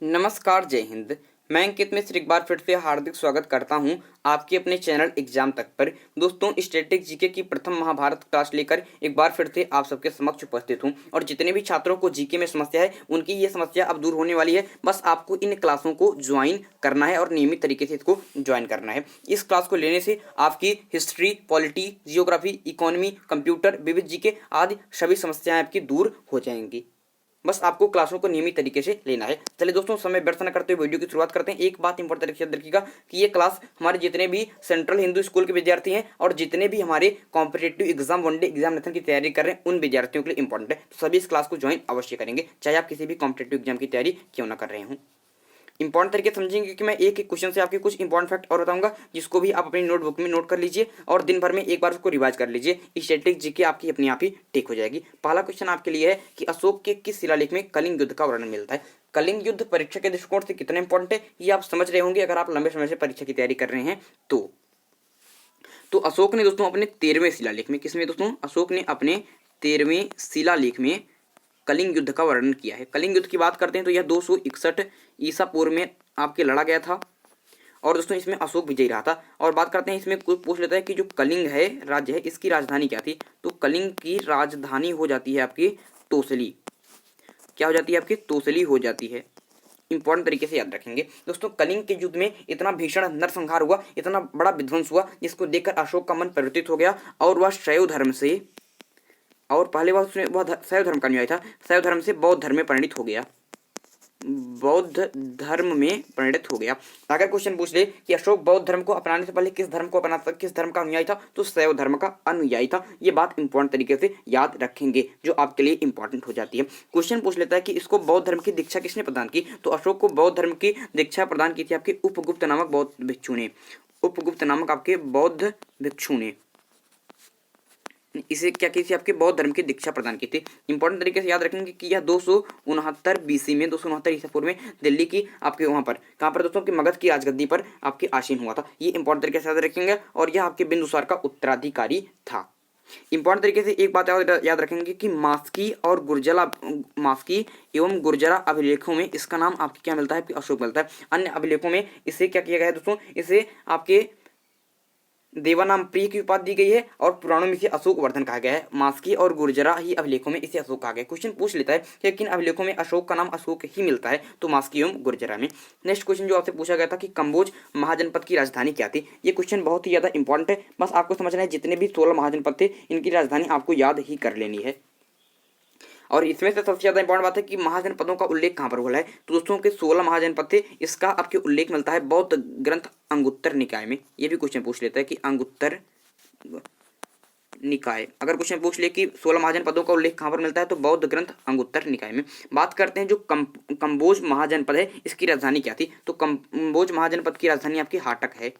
नमस्कार, जय हिंद। मैं अंकित मिश्र एक बार फिर से हार्दिक स्वागत करता हूं आपके अपने चैनल एग्जाम तक पर। दोस्तों, स्टैटिक जीके की प्रथम महाभारत क्लास लेकर एक बार फिर से आप सबके समक्ष उपस्थित हूं और जितने भी छात्रों को जीके में समस्या है उनकी ये समस्या अब दूर होने वाली है। बस आपको इन क्लासों को ज्वाइन करना है और नियमित तरीके से इसको ज्वाइन करना है। इस क्लास को लेने से आपकी history, polity, geography, economy, computer, विविध जीके आदि सभी समस्याएं आपकी दूर हो जाएंगी। बस आपको क्लासों को नियमित तरीके से लेना है। चलिए दोस्तों, समय व्यर्थ न करते हुए वीडियो की शुरुआत करते हैं। एक बात इंपॉर्टेंट तरीके से रखिएगा कि ये क्लास हमारे जितने भी सेंट्रल हिंदू स्कूल के विद्यार्थी हैं और जितने भी हमारे कॉम्पिटेटिव एग्जाम, वनडे एग्जामिनेशन की तैयारी कर रहे हैं उन विद्यार्थियों के लिए इंपॉर्टेंट है। तो सभी इस क्लास को ज्वाइन अवश्य करेंगे, चाहे आप किसी भी कॉम्पिटेटिव एग्जाम की तैयारी क्यों ना कर रहे हों। इंपॉर्टेंट तरीके समझेंगे कि मैं एक एक क्वेश्चन से आपके कुछ इंपॉर्टेंट फैक्ट और बताऊंगा, जिसको भी आप अपनी नोटबुक में नोट कर लीजिए और दिन भर में एक बार उसको रिवाइज कर लीजिए। स्टैटिक जीके आपकी अपने आप ही ठीक हो जाएगी। पहला क्वेश्चन आपके लिए है कि अशोक के किस शिलालेख में कलिंग युद्ध का वर्णन मिलता है। कलिंग युद्ध परीक्षा के दृष्टिकोण से कितना इंपॉर्टेंट है ये आप समझ रहे होंगे अगर आप लंबे समय से परीक्षा की तैयारी कर रहे हैं तो अशोक ने दोस्तों अपने 13वें शिलालेख में, किसमें दोस्तों, अशोक ने अपने 13वें शिलालेख में कलिंग युद्ध का वर्णन किया है। कलिंग युद्ध की बात करते हैं तो यह 261 ईसा पूर्व में आपके लड़ा गया था और दोस्तों इसमें अशोक विजयी रहा था। और बात करते हैं, इसमें कोई पूछ लेता है कि जो कलिंग है राज्य है इसकी राजधानी क्या थी, तो कलिंग की राजधानी हो जाती है आपकी तोसली। क्या हो जाती है आपकी? तोसली हो जाती है। इंपॉर्टेंट तरीके से याद रखेंगे दोस्तों। कलिंग के युद्ध में इतना भीषण नरसंहार हुआ, इतना बड़ा विध्वंस हुआ, जिसको देखकर अशोक का मन परिवर्तित हो गया और वह शैव धर्म से, और पहले बार उसने वह शैव धर्म का अनुयायी था, शैव धर्म से बौद्ध धर्म में परिणित हो गया, बौद्ध धर्म में परिणित हो गया। अगर क्वेश्चन पूछ ले कि अशोक बौद्ध धर्म को अपनाने से पहले किस धर्म को अपनाता, किस धर्म का अनुयायी था, तो शैव धर्म का अनुयायी था। ये बात इंपॉर्टेंट तरीके से याद रखेंगे जो आपके लिए इंपॉर्टेंट हो जाती है। क्वेश्चन पूछ लेता है कि इसको बौद्ध धर्म की दीक्षा किसने प्रदान की, तो अशोक को बौद्ध धर्म की दीक्षा प्रदान की थी आपके उपगुप्त नामक बौद्ध भिक्षु ने। उपगुप्त नामक आपके बौद्ध भिक्षु ने इसे क्या की थी, आपके बौद्ध धर्म की दीक्षा प्रदान की थी। इंपॉर्टेंट तरीके से याद रखेंगे कि यह 269 बीसी में, 269 ईसा पूर्व में दिल्ली की आपके वहां पर, कहां पर दोस्तों, आपकी मगध की राजगद्दी पर आपके आसीन हुआ था। ये इंपॉर्टेंट तरीके से याद रखेंगे और यह आपके बिंदुसार का उत्तराधिकारी था। इंपॉर्टेंट तरीके से एक बात याद रखेंगे कि मास्की एवं गुर्जरा अभिलेखों में इसका नाम आपके क्या मिलता है, अशोक मिलता है। अन्य अभिलेखों में इसे क्या किया गया है दोस्तों, इसे आपके देवानाम प्रिय की उपाधि दी गई है और पुराणों में इसे अशोक वर्धन कहा गया है। मास्की और गुर्जरा ही अभिलेखों में इसे अशोक कहा गया है। क्वेश्चन पूछ लेता है कि किन अभिलेखों में अशोक का नाम अशोक ही मिलता है, तो मास्की एवं गुर्जरा में। नेक्स्ट क्वेश्चन जो आपसे पूछा गया था कि कंबोज महाजनपद की राजधानी क्या थी, ये क्वेश्चन बहुत ही ज्यादा इंपॉर्टेंट है। बस आपको समझना है जितने भी 16 महाजनपद थे इनकी राजधानी आपको याद ही कर लेनी है। और इसमें से सबसे ज्यादा इंपॉर्टेंट बात है कि महाजनपदों का उल्लेख कहां पर हुआ है, तो दोस्तों के 16 महाजनपद थे। इसका आपके उल्लेख मिलता है बौद्ध ग्रंथ अंगुत्तर निकाय में। ये भी क्वेश्चन पूछ लेता है कि अंगुत्तर निकाय, अगर क्वेश्चन पूछ ले कि 16 महाजनपदों का उल्लेख कहां पर मिलता है, तो बौद्ध ग्रंथ अंगुत्तर निकाय में। बात करते हैं जो कंबोज महाजनपद है इसकी राजधानी क्या थी, तो कंबोज महाजनपद की राजधानी आपकी हाटक है।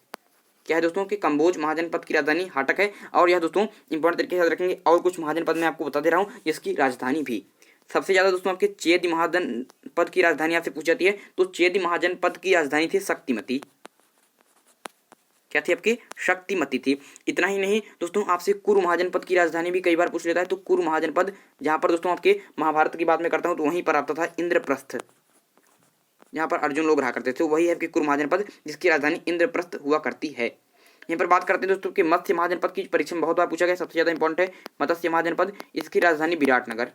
क्या है दोस्तों कि कंबोज महाजनपद की राजधानी हाटक है। और यह दोस्तों इंपॉर्टेंट तरीके से याद रखेंगे। और कुछ महाजनपद मैं आपको बता दे रहा हूँ जिसकी राजधानी भी सबसे ज्यादा दोस्तों आपके चेदी महाजनपद की राजधानी आपसे पूछ जाती है, तो चेदी महाजनपद की राजधानी थी शक्तिमती। क्या थी आपकी? शक्तिमती थी। इतना ही नहीं दोस्तों, आपसे कुरु महाजनपद की राजधानी भी कई बार पूछ लेता है, तो कुरु महाजनपद जहां पर दोस्तों आपके महाभारत की बात मैं करता हूं तो वहीं पर आता था इंद्रप्रस्थ, जहां पर अर्जुन लोग रहा करते थे, वही है आपकी कुरु महाजनपद जिसकी राजधानी इंद्रप्रस्थ हुआ करती है। यहाँ पर बात करते हैं दोस्तों कि मत्स्य महाजनपद की परीक्षा में बहुत बार पूछा गया, सबसे ज्यादा इंपॉर्टेंट है मत्स्य महाजनपद, इसकी राजधानी विराटनगर।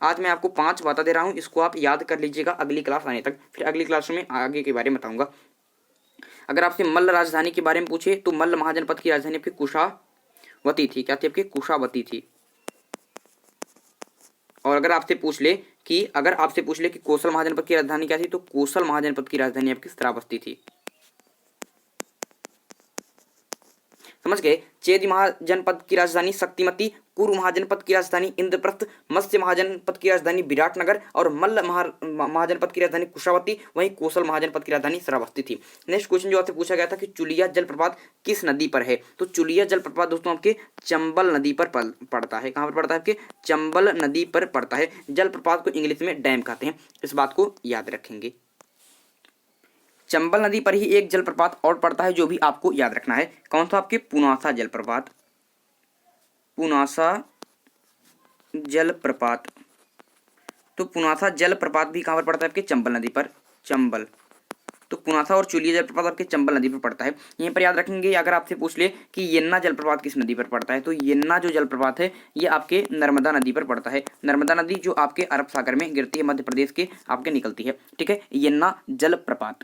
आज मैं आपको 5 बता दे रहा हूँ, इसको आप याद कर लीजिएगा अगली क्लास आने तक, फिर अगली क्लास में आगे के बारे में बताऊंगा। अगर आपसे मल्ल राजधानी के बारे में पूछे तो मल्ल महाजनपद की राजधानी आपकी कुशावती थी। क्या थी आपकी? कुशावती थी। और अगर आपसे पूछ ले कि कोसल महाजनपद की राजधानी क्या थी, तो कोसल महाजनपद की राजधानी आपकी श्रावस्ती थी। समझ गए? चेदी महाजनपद की राजधानी शक्तिमती, कुरु महाजनपद की राजधानी इंद्रप्रस्थ, मत्स्य महाजनपद की राजधानी विराटनगर और मल्ल महाजनपद की राजधानी कुशावती, वहीं कौशल महाजनपद की राजधानी श्रावस्ती थी। नेक्स्ट क्वेश्चन जो आपसे पूछा गया था कि चुलिया जलप्रपात किस नदी पर है, तो चुलिया जलप्रपात दोस्तों आपके चंबल नदी पर पड़ता है। कहां पर पड़ता है? आपके चंबल नदी पर पड़ता है। जलप्रपात को इंग्लिश में डैम कहते हैं, इस बात को याद रखेंगे। चंबल नदी पर ही एक जलप्रपात और पड़ता है जो भी आपको याद रखना है। कौन सा? आपके पुनासा जलप्रपात। पुनासा जलप्रपात तो पुनासा जलप्रपात भी कहाँ पर पड़ता है आपके चंबल नदी पर, चंबल। तो पुनासा और चुलिया जलप्रपात आपके चंबल नदी पर पड़ता है। यहीं पर याद रखेंगे अगर आपसे पूछ ले कि येन्ना जलप्रपात किस नदी पर पड़ता है, तो येन्ना जो जलप्रपात है ये आपके नर्मदा नदी पर पड़ता है। नर्मदा नदी जो आपके अरब सागर में गिरती है, मध्य प्रदेश के आपके निकलती है, ठीक है, येन्ना जलप्रपात।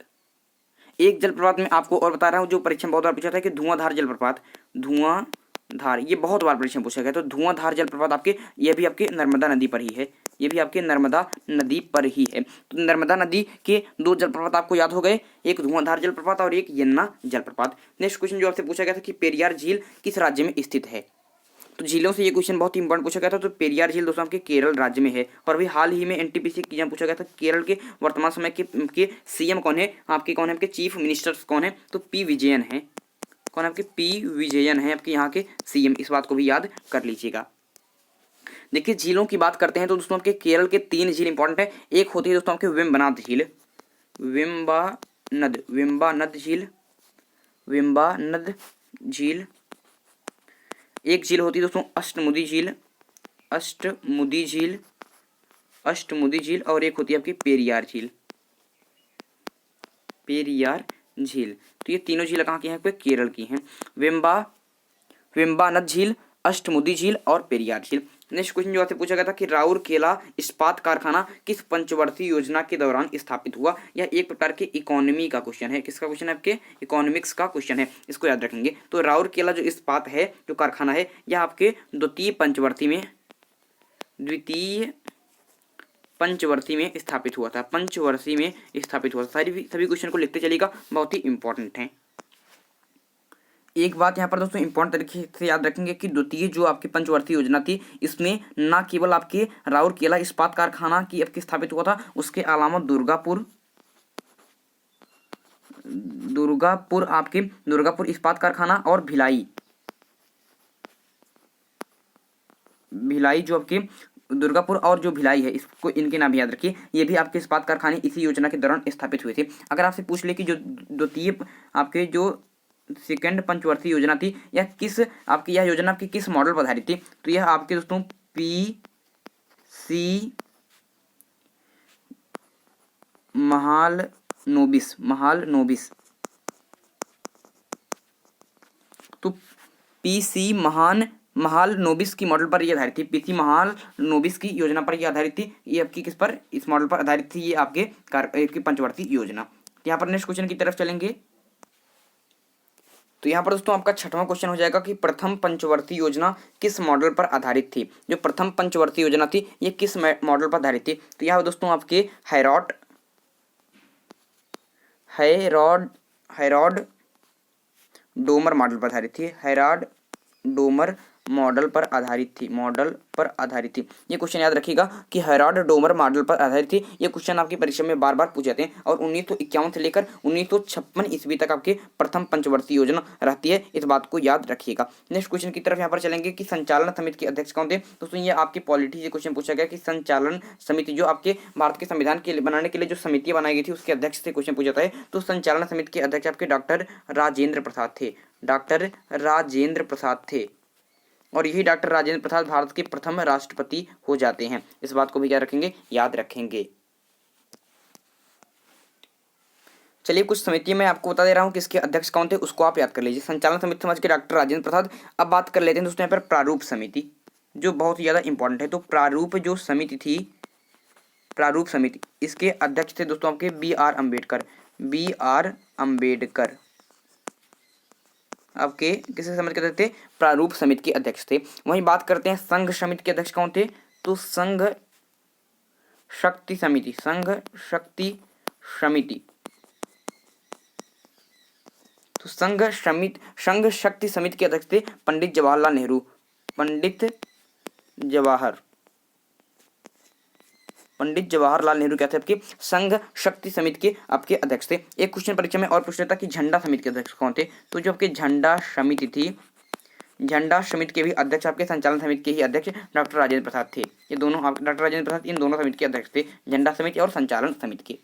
एक जलप्रपात में आपको और बता रहा हूँ जो परीक्षा में बहुत बार पूछा था कि धुआंधार जलप्रपात, धुआंधार, ये बहुत बार परीक्षा में पूछा गया। तो धुआंधार जलप्रपात आपके ये भी आपके नर्मदा नदी पर ही है, ये भी आपके नर्मदा नदी पर ही है। तो नर्मदा नदी के दो जलप्रपात आपको याद हो गए, एक धुआंधार जलप्रपात और एक येन्ना जलप्रपात। नेक्स्ट क्वेश्चन जो आपसे पूछा गया था कि पेरियार झील किस राज्य में स्थित है, तो झीलों से ये क्वेश्चन बहुत ही इंपॉर्टेंट पूछा गया था। तो पेरियार झील दोस्तों आपके केरल राज्य में है। और अभी हाल ही में एनटीपीसी एग्जाम पूछा गया था केरल के वर्तमान समय के सीएम कौन है, आपके कौन है, आपके चीफ मिनिस्टर्स कौन है, तो पी विजयन है। कौन है आपके, पी विजयन है आपके यहाँ के सीएम, इस बात को भी याद कर लीजिएगा। देखिए झीलों की बात करते हैं तो दोस्तों आपके केरल के 3 झील इंपॉर्टेंट है। एक होती है दोस्तों आपके वेम्बनाड झील, वेम्बानद झील। एक झील होती है दोस्तों अष्टमुदी झील, और एक होती है आपकी पेरियार झील। तो ये तीनों झील कहाँ की हैं, केरल की हैं, वेम्बानद झील, अष्टमुदी झील और पेरियार झील। नेक्स्ट क्वेश्चन जो आपसे पूछा गया था कि राउरकेला इस्पात कारखाना किस पंचवर्षीय योजना के दौरान स्थापित हुआ। यह एक प्रकार के इकोनॉमी का क्वेश्चन है। किसका क्वेश्चन है, आपके इकोनॉमिक्स का क्वेश्चन है, इसको याद रखेंगे। तो राउरकेला जो इस्पात है, जो कारखाना है, यह आपके द्वितीय पंचवर्षीय में स्थापित हुआ था, पंचवर्षीय में स्थापित हुआ था। सभी क्वेश्चन को लिखते चलिएगा, बहुत ही इंपॉर्टेंट है। एक बात यहाँ पर दोस्तों इंपॉर्टेंट तरीके से याद रखेंगे कि द्वितीय जो आपकी पंचवर्षीय योजना थी, इसमें न केवल आपके राउरकेला इस्पात कारखाना की आपके स्थापित हुआ था, उसके अलावा दुर्गापुर इस्पात कारखाना और भिलाई जो आपके दुर्गापुर और जो भिलाई है, इसको इनके नाम याद रखिए। ये भी आपके इस्पात कारखाने इसी योजना के दौरान स्थापित हुए थे। अगर आपसे पूछ ले कि जो द्वितीय आपके जो सेकेंड पंचवर्षीय योजना थी, यह योजना आपकी किस मॉडल पर आधारित थी, तो यह आपके दोस्तों पीसी महालनोबिस तो पीसी महालनोबिस की मॉडल पर यह आधारित थी, पीसी महालनोबिस की योजना पर यह आधारित थी। ये आपकी किस पर, इस मॉडल पर आधारित थी, ये आपके पंचवर्षीय योजना। यहाँ पर नेक्स्ट क्वेश्चन की तरफ चलेंगे। तो यहाँ पर दोस्तों आपका 6वां क्वेश्चन हो जाएगा कि प्रथम पंचवर्षीय योजना किस मॉडल पर आधारित थी। जो प्रथम पंचवर्षीय योजना थी ये किस मॉडल पर आधारित थी, तो यहाँ दोस्तों आपके हैरॉड डोमर मॉडल पर आधारित थी, हैरॉड डोमर मॉडल पर आधारित थी। ये क्वेश्चन याद रखिएगा कि हैरॉड डोमर मॉडल पर आधारित थी। ये क्वेश्चन आपकी परीक्षा में बार बार पूछे जाते हैं और 1951 से लेकर 1956 ईस्वी तक आपके प्रथम पंचवर्षीय योजना रहती है, इस बात को याद रखिएगा। नेक्स्ट क्वेश्चन की तरफ यहाँ पर चलेंगे कि संचालन समिति के अध्यक्ष कौन थे। दोस्तों ये आपकी पॉलिटी से क्वेश्चन पूछा गया कि संचालन समिति जो आपके भारत के संविधान के बनाने के लिए जो समिति बनाई गई थी उसके अध्यक्ष से क्वेश्चन पूछा है। तो संचालन समिति के अध्यक्ष आपके डॉक्टर राजेंद्र प्रसाद थे, और यही डॉक्टर राजेंद्र प्रसाद भारत के प्रथम राष्ट्रपति हो जाते हैं। इस बात को भी क्या रखेंगे, याद रखेंगे। चलिए कुछ समिति में आपको बता दे रहा हूँ कि इसके अध्यक्ष कौन थे, उसको आप याद कर लीजिए। संचालन समिति समझ के डॉक्टर राजेंद्र प्रसाद। अब बात कर लेते हैं दोस्तों यहाँ पर प्रारूप समिति, जो बहुत ही ज्यादा इंपॉर्टेंट है। तो प्रारूप जो समिति थी, प्रारूप समिति, इसके अध्यक्ष थे दोस्तों आपके बी आर अम्बेडकर। आपके किसे समझ के थे, प्रारूप समिति के अध्यक्ष थे। वहीं बात करते हैं संघ समिति के अध्यक्ष कौन थे, तो संघ शक्ति समिति तो संघ शक्ति समिति के अध्यक्ष थे पंडित जवाहरलाल नेहरू। पंडित जवाहरलाल नेहरू क्या थे, आपके संघ शक्ति समिति के आपके अध्यक्ष थे। एक क्वेश्चन परीक्षा में और पूछ लेता कि झंडा समिति के अध्यक्ष कौन थे, तो जो आपके झंडा समिति थी, झंडा समिति के भी अध्यक्ष आपके संचालन समिति के ही अध्यक्ष डॉक्टर राजेंद्र प्रसाद थे। ये दोनों डॉक्टर राजेंद्र प्रसाद इन दोनों समिति के अध्यक्ष थे, झंडा समिति और संचालन समिति के।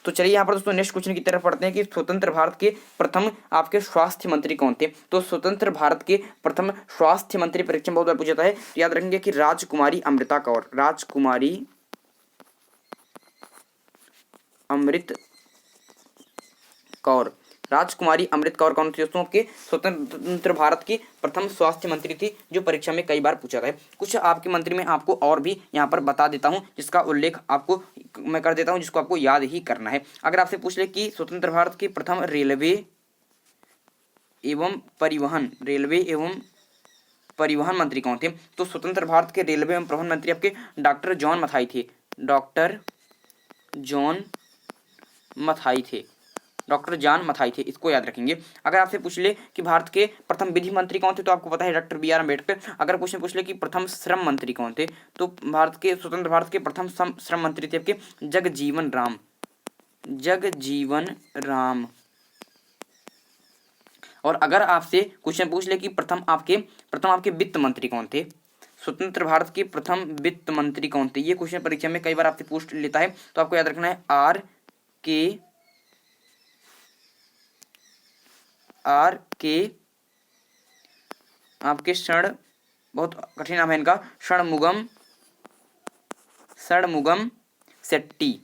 तो चलिए यहाँ पर दोस्तों नेक्स्ट क्वेश्चन की तरफ पढ़ते हैं कि स्वतंत्र भारत के प्रथम आपके स्वास्थ्य मंत्री कौन थे। तो स्वतंत्र भारत के प्रथम स्वास्थ्य मंत्री परीक्षा में बहुत बार पूछा जाता है, तो याद रखेंगे कि राजकुमारी अमृता कौर अमृत कौर। राजकुमारी अमृत कौर कौन थी दोस्तों? आपके स्वतंत्र भारत की प्रथम स्वास्थ्य मंत्री थी, जो परीक्षा में कई बार पूछा गया। कुछ आपके मंत्री में आपको और भी यहाँ पर बता देता हूँ, जिसका उल्लेख आपको मैं कर देता हूँ, जिसको आपको याद ही करना है। अगर आपसे पूछ ले कि स्वतंत्र भारत की प्रथम रेलवे एवं परिवहन मंत्री कौन थे, तो स्वतंत्र भारत के रेलवे एवं परिवहन मंत्री आपके डॉक्टर जॉन मथाई थे। डॉक्टर जॉन मथाई थे, इसको याद रखेंगे। अगर आपसे पूछ ले कि भारत के प्रथम विधि मंत्री कौन थे, तो आपको पता है डॉक्टर बी आर अम्बेडकर। अगर क्वेश्चन पूछ ले कि प्रथम श्रम मंत्री कौन थे, तो स्वतंत्र भारत के प्रथम श्रम मंत्री थे आपके जगजीवन राम। और अगर आपसे क्वेश्चन पूछ ले कि प्रथम आपके वित्त मंत्री कौन थे, स्वतंत्र भारत के प्रथम वित्त मंत्री कौन थे, ये क्वेश्चन परीक्षा में कई बार आपसे पूछ लेता है, तो आपको याद रखना है आर के आपके बहुत कठिन नाम है इनका, षणमुगम शेट्टी।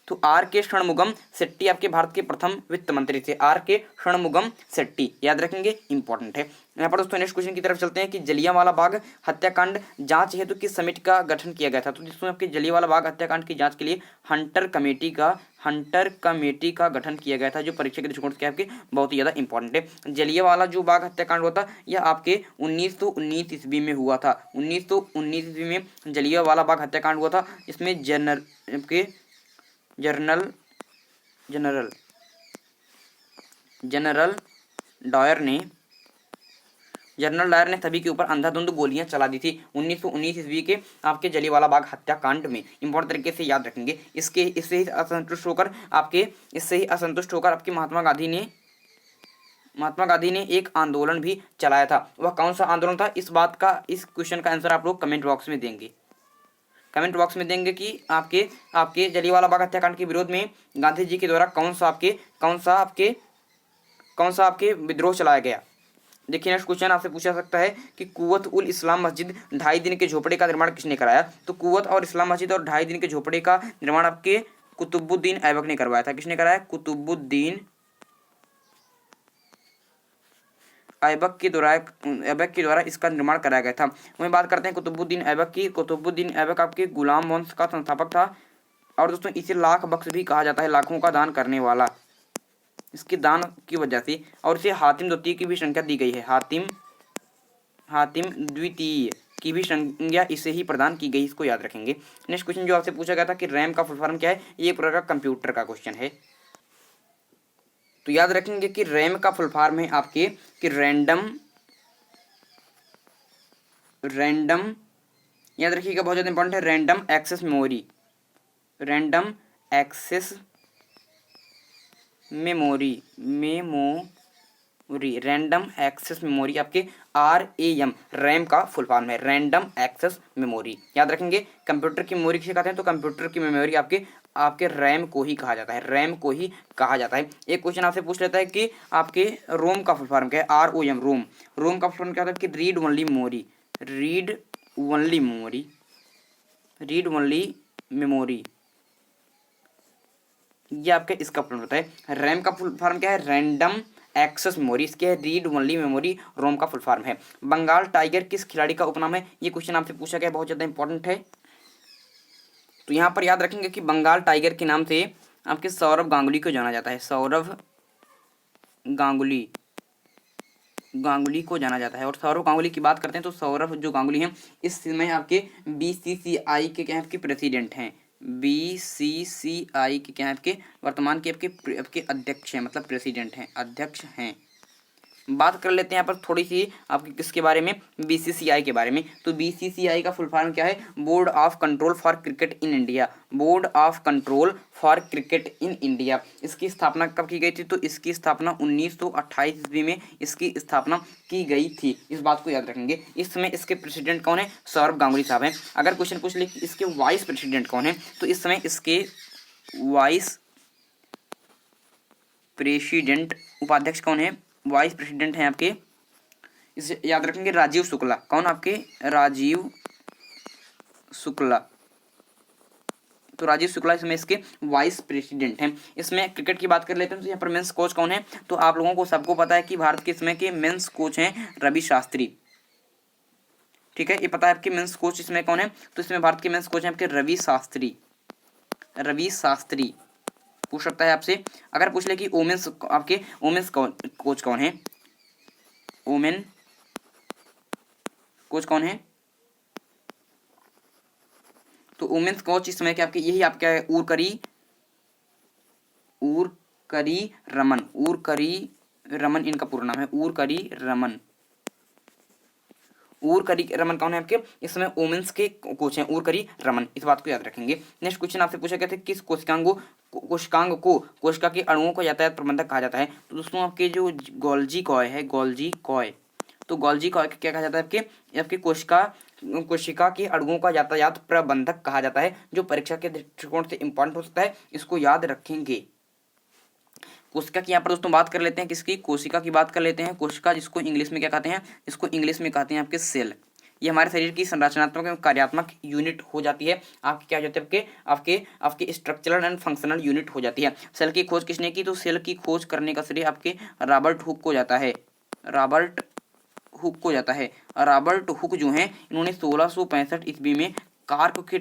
तो आर के षणमुगम शेट्टी आपके भारत के प्रथम वित्त मंत्री थे। आर के षणमुगम शेट्टी याद रखेंगे, इंपॉर्टेंट है। यहाँ पर दोस्तों नेक्स्ट क्वेश्चन की तरफ चलते हैं कि जलियांवाला बाग हत्याकांड जांच हेतु किस समिति का गठन किया गया था। तो दोस्तों आपके जलियांवाला बाग हत्याकांड की जांच के लिए हंटर कमेटी का गठन किया गया था, जो परीक्षा के दृष्टिकोण से आपके बहुत ही ज्यादा इंपॉर्टेंट है। जलियांवाला जो बाग हत्याकांड हुआ था, यह आपके 1919 ईस्वी में हुआ था। 1919 ईस्वी में जलियांवाला बाग हत्याकांड हुआ था। इसमें जनरल डायर ने सभी के ऊपर अंधाधुंध गोलियां चला दी थी 1919 ईस्वी के आपके जलियांवाला बाग हत्याकांड में। इंपॉर्टेंट तरीके से याद रखेंगे। इससे ही असंतुष्ट होकर आपके महात्मा गांधी ने एक आंदोलन भी चलाया था। वह कौन सा आंदोलन था? इस क्वेश्चन का आंसर आप लोग कमेंट बॉक्स में देंगे कि आपके जलियांवाला बाग हत्याकांड के विरोध में गांधी जी के द्वारा कौन सा आपके विद्रोह चलाया गया। देखिए नेक्स्ट क्वेश्चन आपसे पूछा सकता है कि कुव्वत उल इस्लाम मस्जिद 2.5 दिन के झोपड़े का निर्माण किसने कराया। तो कुव्वत और इस्लाम मस्जिद और 2.5 दिन के झोपड़े का निर्माण आपके कुतुबुद्दीन ऐबक ने करवाया था। किसने कराया? कुतुबुद्दीन ऐबक के द्वारा इसका निर्माण कराया गया था। वहीं बात करते हैं कुतुबुद्दीन ऐबक की। कुतुबुद्दीन ऐबक आपके गुलाम वंश का संस्थापक था, और दोस्तों इसे लाख बख्श भी कहा जाता है, लाखों का दान करने वाला, इसके दान की वजह से। और इसे हातिम द्वितीय की भी संख्या दी गई है। हातिम द्वितीय की भी संज्ञा इसे ही प्रदान की गई, इसको याद रखेंगे। नेक्स्ट क्वेश्चन जो आपसे पूछा गया था कि रैम का फुल फॉर्म क्या है, ये पूरा का कंप्यूटर का क्वेश्चन है। तो याद रखेंगे कि रैम का फुल फॉर्म है आपके कि रैंडम याद रखिएगा, बहुत ज़्यादा इंपॉर्टेंट है। रैंडम एक्सेस मेमोरी आपके RAM रैम का फुल फॉर्म है, रैंडम एक्सेस मेमोरी। याद रखेंगे कंप्यूटर की मेमोरी किसे कहते हैं, तो कंप्यूटर की मेमोरी आपके रैम को ही कहा जाता है, एक क्वेश्चन आपसे पूछ लेता है कि आपके रोम का फुल फॉर्म क्या है, ROM रोम का फुल फॉर्म क्या होता है कि रीड ओनली मेमोरी, ये आपके इसका फुल होता है। रैम का फुल फॉर्म क्या है, रैंडम एक्सेस मेमोरी, इसके है रीड ओनली मेमोरी, रोम का फुल फॉर्म है। बंगाल टाइगर किस खिलाड़ी का उपनाम है, ये क्वेश्चन आपसे पूछा गया, बहुत ज़्यादा इंपॉर्टेंट है। तो यहाँ पर याद रखेंगे कि बंगाल टाइगर के नाम से आपके सौरव गांगुली को जाना जाता है, सौरव गांगुली को जाना जाता है। और सौरव गांगुली की बात करते हैं तो सौरव जो गांगुली हैं इस समय आपके BCCI के क्या आपके प्रेसिडेंट हैं, BCCI के क्या आपके वर्तमान के आपके अध्यक्ष हैं, मतलब प्रेसिडेंट हैं, अध्यक्ष हैं। बात कर लेते हैं यहाँ पर थोड़ी सी आपके किसके बारे में, BCCI के बारे में। तो BCCI का फुल फॉर्म क्या है, board of control for cricket in India, board of control for cricket in India. इसकी स्थापना कब की गई थी, तो इसकी स्थापना 1928 ईस्वी में इसकी स्थापना की गई थी, इस बात को याद रखेंगे। इस समय इसके प्रेसिडेंट कौन है, सौरव गांगुली साहब हैं। अगर क्वेश्चन पूछ ले कि इसके वाइस प्रेसिडेंट कौन है, तो इस समय इसके वाइस प्रेसिडेंट उपाध्यक्ष कौन है, वाइस प्रेसिडेंट हैं आपके, इसे याद रखेंगे राजीव शुक्ला। कौन आपके, राजीव शुक्ला। तो राजीव शुक्ला इसमें इसके वाइस प्रेसिडेंट हैं। इसमें क्रिकेट की बात कर लेते हैं तो यहाँ पर मेंस कोच कौन है, तो आप लोगों को सबको पता है कि भारत के इसमें के मेंस कोच हैं रवि शास्त्री। ठीक है, ये पता है आपके मेंस कोच इसमें कौन है, तो इसमें भारत के मेंस कोच हैं आपके रवि शास्त्री। रवि शास्त्री पूछ सकता है आपसे। अगर पूछ ले कि वोमेन्स आपके वोमेन्स कोच कौन है, वोमेन कोच कौन है, तो वुमेन्स कोच इस समय के आपके यही आपका है उरकरी रमन इनका पूरा नाम है। उरकरी रमन कौन है आपके इस समय वुमेन्स के कोच हैं, उरकरी रमन, इस बात को याद रखेंगे। नेक्स्ट क्वेश्चन आपसे पूछा गया था किस कोशिकांग को कोशिका के अणुओं को यातायात प्रबंधक कहा जाता है, तो दोस्तों आपके जो गोल्जी कॉय है, गोल्जी कॉय, तो गोल्जी कॉय क्या कहा जाता है आपके कोशिका के अणुओं का यातायात प्रबंधक कहा जाता है, जो परीक्षा के दृष्टिकोण से इंपॉर्टेंट हो सकता है, इसको याद रखेंगे। कोशिका की यहाँ पर दोस्तों बात कर लेते हैं, किसकी कोशिका की बात कर लेते हैं। कोशिका जिसको इंग्लिश में क्या कहते हैं, इसको इंग्लिश में कहते हैं आपके सेल। ये हमारे शरीर की संरचनात्मक एवं कार्यात्मक यूनिट हो जाती है, आपकी क्या हो जाती है आपके स्ट्रक्चरल एंड फंक्शनल यूनिट हो जाती है। सेल की खोज किसने की, तो सेल की खोज करने का श्रेय आपके रॉबर्ट हुक को जाता है। रॉबर्ट हुक जो हैं इन्होंने 1665 ईस्वी में कॉर्क के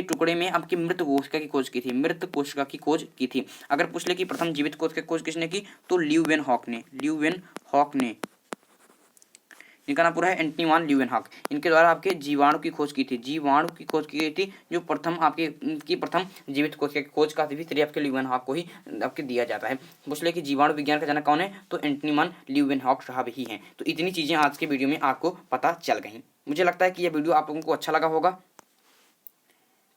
टुकड़े में आपकी मृत कोशिका की खोज की थी। अगर पूछ ले कि प्रथम जीवित कोशिका की खोज किसने की, तो ल्यूवेनहॉक ने इनका नाम पूरा है एंटनी वान ल्यूवेनहॉक। इनके द्वारा आपके जीवाणु की खोज की थी, जो प्रथम जीवित कोशिका की खोज का भी श्रेय आपके ल्यूवेनहॉक को ही आपके दिया जाता है। पूछ ले कि जीवाणु विज्ञान का जनक कौन है, तो एंटनी वान ल्यूवेनहॉक साहब ही हैं। तो इतनी चीजें आज के वीडियो में आपको पता चल गई। मुझे लगता है कि यह वीडियो आप लोगों को अच्छा लगा होगा,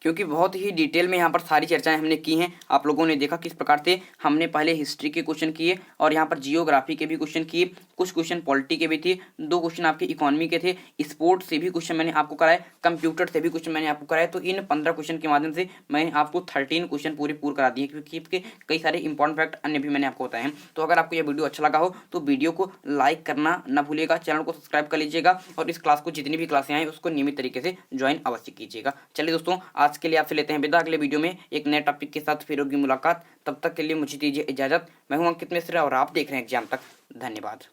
क्योंकि बहुत ही डिटेल में यहाँ पर सारी चर्चाएं हमने की हैं। आप लोगों ने देखा किस प्रकार से हमने पहले हिस्ट्री के क्वेश्चन किए और यहाँ पर जियोग्राफी के भी क्वेश्चन किए, कुछ क्वेश्चन पॉलिटी के भी थे, 2 क्वेश्चन आपके इकोनॉमी के थे, स्पोर्ट्स से भी क्वेश्चन मैंने आपको कराए, कंप्यूटर से भी क्वेश्चन मैंने आपको कराए। तो इन 15 क्वेश्चन के माध्यम से मैंने आपको 13 क्वेश्चन पूरे करा दिए, क्योंकि इसके कई सारे इंपॉर्टेंट फैक्ट अन्य भी मैंने आपको बताए हैं। तो अगर आपको यह वीडियो अच्छा लगा हो तो वीडियो को लाइक करना ना भूलिएगा, चैनल को सब्सक्राइब कर लीजिएगा और इस क्लास को जितनी भी क्लासें आए उसको नियमित तरीके से ज्वाइन अवश्य कीजिएगा। चलिए दोस्तों, आज के लिए आपसे लेते हैं, अगले वीडियो में एक नए टॉपिक के साथ फिर होगी मुलाकात। तब तक के लिए मुझे दीजिए इजाजत। मैं हूं अंकित मिश्रा और आप देख रहे हैं एग्जाम तक। धन्यवाद।